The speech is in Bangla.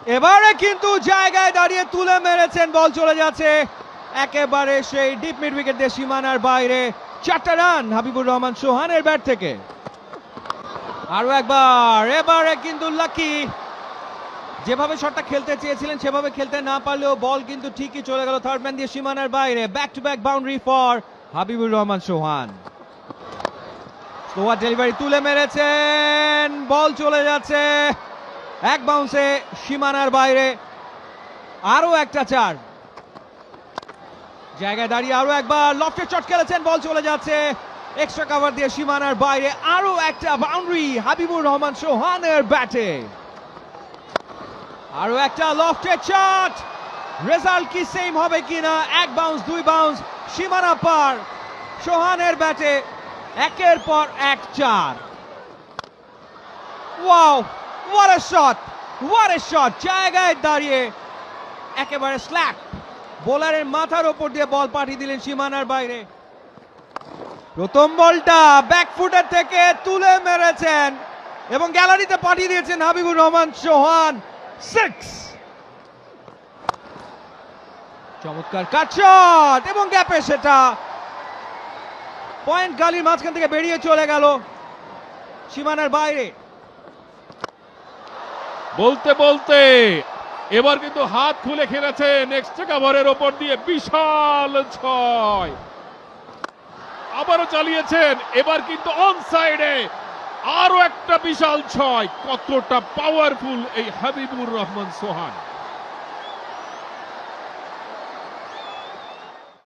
এবারে কিন্তু জায়গায় দাঁড়িয়ে তুলে মেরেছেন, বল চলে যাচ্ছে একেবারে সেই ডিপ মিড উইকেট দিয়ে সীমানার বাইরে। 4টা রান হাবিবুর রহমান সোহানের ব্যাট থেকে। আরো একবার, এবারে কিন্তু লাকি, যেভাবে শটটা খেলতে চেয়েছিলেন সেভাবে খেলতে না পারলেও বল কিন্তু ঠিকই চলে গেল থার্ড ম্যান দিয়ে সীমানার বাইরে। Back to back boundary for Habibur Rahman Sohan. Slower delivery তুলে মেরেছেন, বল চলে যাচ্ছে এক বাউন্সে সীমানার বাইরে। আরো একটা 4। জায়গায় দাঁড়িয়ে আরো একবার লফটের শট খেলেছেন, বল চলে যাচ্ছে এক্সট্রা কভার দিয়ে সীমানার বাইরে। আরো একটা বাউন্ডারি হাবিবুর রহমান সোহানের ব্যাটে। আরো একটা লফটেড শট, রেজাল্ট কি সেম হবে কিনা? এক বাউন্স, 2 বাউন্স, সীমানা পার সোহানের ব্যাটে। একের পর এক 4। Wow, what a shot, what a shot! জায়গায় দাঁড়িয়ে একেবারে স্ল্যাপ বোলারের মাথার ওপর দিয়ে বল পাঠিয়ে দিলেন সীমানার বাইরে। প্রথম বলটা ব্যাকফুটের থেকে তুলে মেরেছেন এবং গ্যালারিতে পাঠিয়ে দিয়েছেন হাবিবুর রহমান সোহান। 6। চমৎকার কাট শট এবং গ্যাপে সেটা পয়েন্ট গালির মাঝখান থেকে বেরিয়ে চলে গেল সীমানার বাইরে। বলতে বলতে এবার কিন্তু হাত খুলে খেলেছেন এক্সট্রা কভারের ওপর দিয়ে, বিশাল 6। আবারও চালিয়েছেন, এবার কিন্তু অন সাইডে আরো একটা বিশাল 6। কতটা পাওয়ারফুল এই হাবিবুর রহমান সোহান!